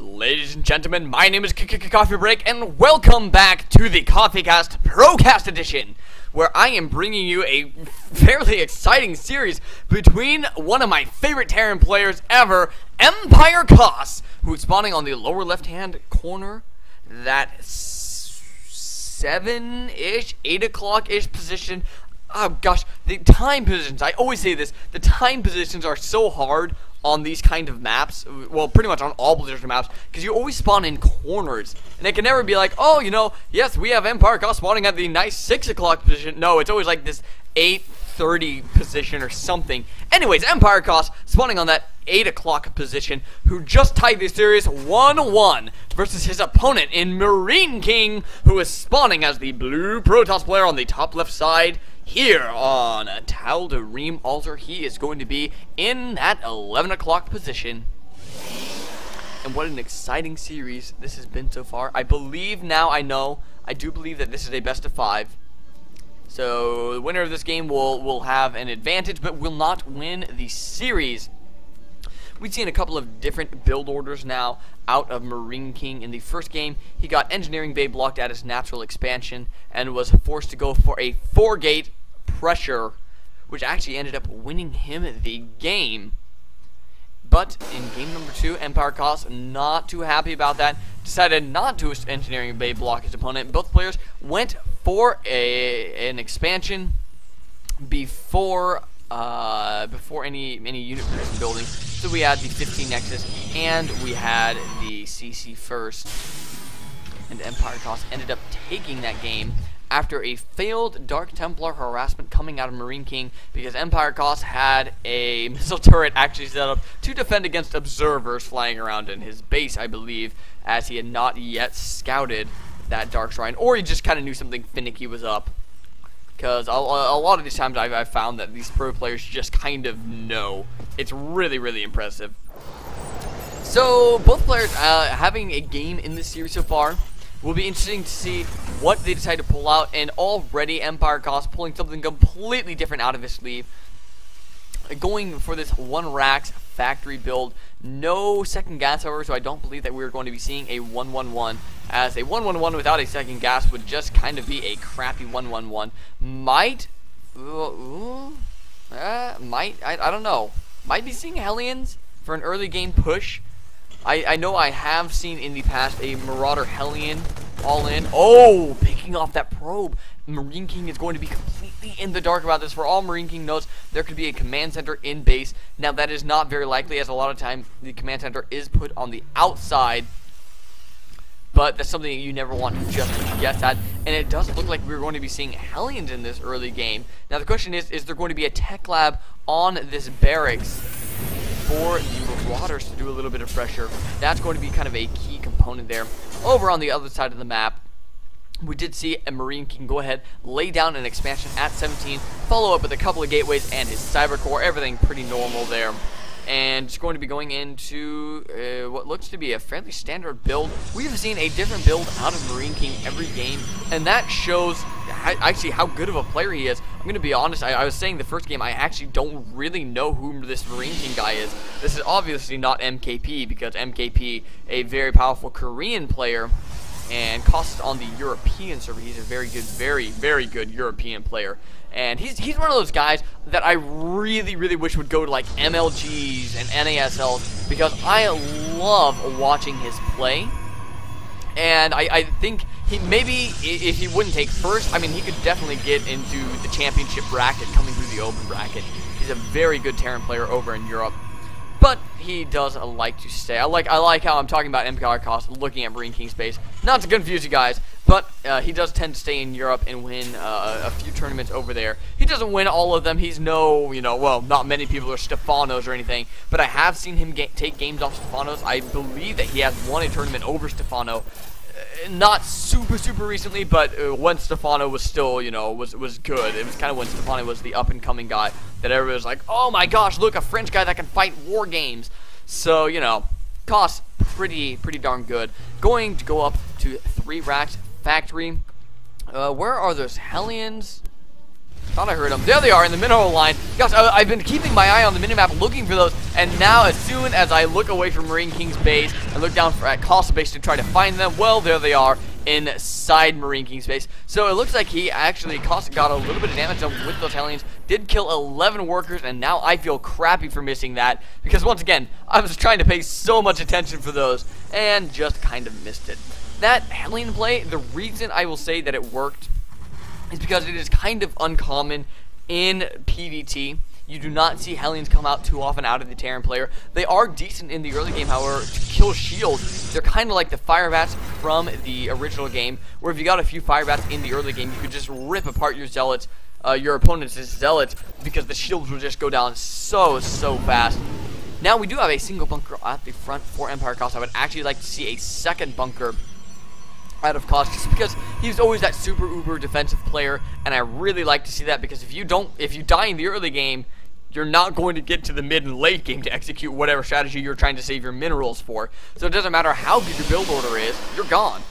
Ladies and gentlemen, my name is Coffee Break, and welcome back to the CoffeeCast ProCast edition, where I am bringing you a fairly exciting series between one of my favorite Terran players ever, MarineKing, who's spawning on the lower left-hand corner, that 7-ish, 8 o'clock-ish position. Oh gosh, the time positions, I always say this, the time positions are so hard on these kind of maps, well, pretty much on all Blizzard maps, because you always spawn in corners, and it can never be like, oh, you know, yes, we have MarineKing spawning at the nice 6 o'clock position. No, it's always like this 8:30 position or something. Anyways, MarineKing spawning on that 8 o'clock position, who just tied the series 1-1 versus his opponent in MarineKing, who is spawning as the blue Protoss player on the top left side. Here on a Tal'Darim altar, he is going to be in that 11 o'clock position. And what an exciting series this has been so far. I believe now, I do believe that this is a best of 5. So the winner of this game will have an advantage, but will not win the series. We've seen a couple of different build orders now out of MarineKing. In the first game, he got Engineering Bay blocked at his natural expansion and was forced to go for a 4-gate pressure, which actually ended up winning him the game. But in game number 2, MarineKing, not too happy about that, decided not to Engineering Bay block his opponent. Both players went for an expansion before any unit position building. So we had the 15 Nexus and we had the CC first, and MarineKing ended up taking that game after a failed Dark Templar harassment coming out of MarineKing, because MarineKing had a missile turret actually set up to defend against observers flying around in his base, I believe, as he had not yet scouted that Dark Shrine, or he just kind of knew something finicky was up. Because a lot of these times I've found that these pro players just kind of know. It's really, really impressive. So both players having a game in this series so far. Will be interesting to see what they decide to pull out. And already MarineKing pulling something completely different out of his sleeve. Going for this 1-Rax factory build. No second gas, however, so I don't believe that we're going to be seeing a 1-1-1, as a 1-1-1 without a second gas would just kind of be a crappy 1-1-1. I don't know. Might be seeing Hellions for an early game push. I know I have seen in the past a Marauder Hellion all in. Oh, picking off that probe. MarineKing is going to be completely in the dark about this. For all MarineKing knows, there could be a command center in base. Now, that is not very likely, as a lot of times the command center is put on the outside. But that's something you never want to just guess at. And it does look like we're going to be seeing Hellions in this early game. Now, the question is there going to be a tech lab on this barracks for the Marauders to do a little bit of pressure? That's going to be kind of a key component there. Over on the other side of the map, we did see a MarineKing go ahead, lay down an expansion at 17, follow up with a couple of gateways and his cyber core, everything pretty normal there. And it's going to be going into what looks to be a fairly standard build. We've seen a different build out of MarineKing every game, and that shows actually how good of a player he is. I'm going to be honest, I was saying the first game, I actually don't really know who this MarineKing guy is. This is obviously not MKP, because MKP, a very powerful Korean player, and costs on the European server. He's a very good, very good European player. And he's one of those guys that I really wish would go to like MLGs and NASLs, because I love watching his play. And I think he maybe, if he wouldn't take first, I mean, he could definitely get into the championship bracket coming through the open bracket. He's a very good Terran player over in Europe. But he does like to stay. I like how I'm talking about MarineKing looking at MarineKing space. Not to confuse you guys, but he does tend to stay in Europe and win a few tournaments over there. He doesn't win all of them. He's no, well, not many people are Stefanos or anything. But I have seen him take games off Stefanos. I believe that he has won a tournament over Stefano. Not super recently, but when Stefano was still, was good. It was kind of when Stefano was the up-and-coming guy that everybody was like, oh my gosh, look, a French guy that can fight war games. So, costs pretty darn good. Going to go up to 3-Rax factory. Where are those Hellions? Thought I heard them. There they are in the mineral line. Gosh, I've been keeping my eye on the minimap looking for those, and now as soon as I look away from MarineKing's base and look down at Costa's base to try to find them, well, there they are inside MarineKing's base. So it looks like he actually got a little bit of damage with those Hellions, did kill 11 workers, and now I feel crappy for missing that, because once again, I was trying to pay so much attention for those, and just kind of missed it. That Hellion play, the reason I will say that it worked is because it is kind of uncommon in PvT. You do not see Hellions come out too often out of the Terran player. They are decent in the early game, however, to kill shields. They're kind of like the fire bats from the original game, where if you got a few fire bats in the early game, you could just rip apart your zealots, your opponent's zealots, because the shields will just go down so fast. Now we do have a single bunker at the front for Empire Cost. I would actually like to see a second bunker out of Cost, just because he's always that super uber defensive player, and I really like to see that, because if you die in the early game, you're not going to get to the mid and late game to execute whatever strategy you're trying to save your minerals for. So it doesn't matter how good your build order is, you're gone.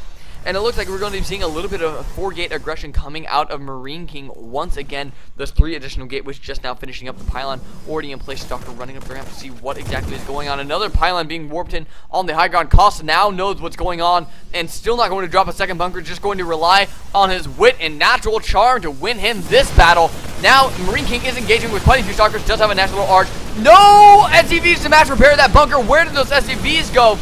And it looks like we're going to be seeing a little bit of 4-gate aggression coming out of MarineKing once again. Those 3 additional gateways just now finishing up the pylon already in place. Doctor running up the ramp to see what exactly is going on. Another pylon being warped in on the high ground. Cost now knows what's going on and still not going to drop a second bunker. Just going to rely on his wit and natural charm to win him this battle. Now MarineKing is engaging with quite a few stalkers. Does have a natural arch. No SCVs to match repair that bunker. Where did those SCVs go?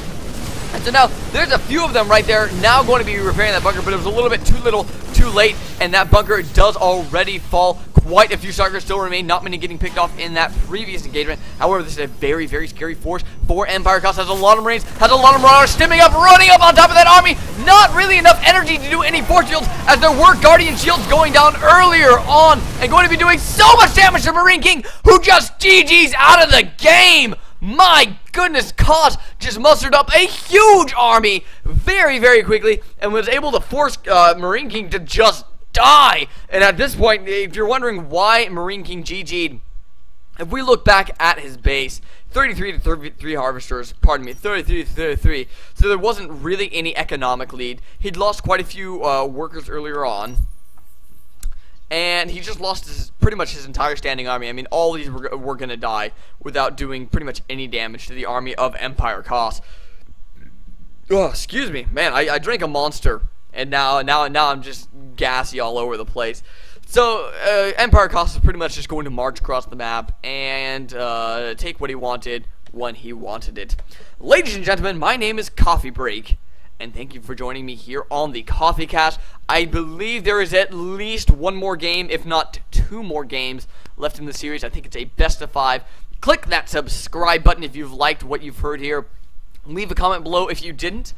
And so now, there's a few of them right there now going to be repairing that bunker, but it was a little bit too little, too late, and that bunker does already fall. Quite a few stalkers still remain, not many getting picked off in that previous engagement. However, this is a very scary force for Empire Cost. Has a lot of Marines, has a lot of Marauders stimming up, running up on top of that army. Not really enough energy to do any force shields, as there were Guardian shields going down earlier on, and going to be doing so much damage to MarineKing, who just GG's out of the game. My goodness, Cost just mustered up a huge army very quickly and was able to force MarineKing to just die. And at this point, if you're wondering why MarineKing GG'd, if we look back at his base, 33 to 33 harvesters, pardon me, 33 to 33, so there wasn't really any economic lead. He'd lost quite a few workers earlier on, and he just lost pretty much his entire standing army. I mean, all these were going to die without doing pretty much any damage to the army of Empire Cost. Oh, excuse me. Man, I drank a monster, and now I'm just gassy all over the place. So, Empire Cost is pretty much just going to march across the map and take what he wanted when he wanted it. Ladies and gentlemen, my name is Coffee Break, and thank you for joining me here on the Coffee Cast. I believe there is at least one more game, if not 2 more games, left in the series. I think it's a best of 5. Click that subscribe button if you've liked what you've heard here. Leave a comment below if you didn't.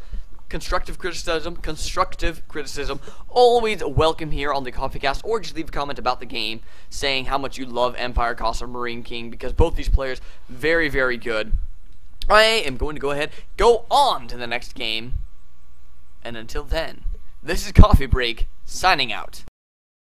Constructive criticism, always welcome here on the Coffee Cast, or just leave a comment about the game saying how much you love Empire Cost or MarineKing, because both these players very good. I am going to go on to the next game. And until then, this is Coffee Break, signing out.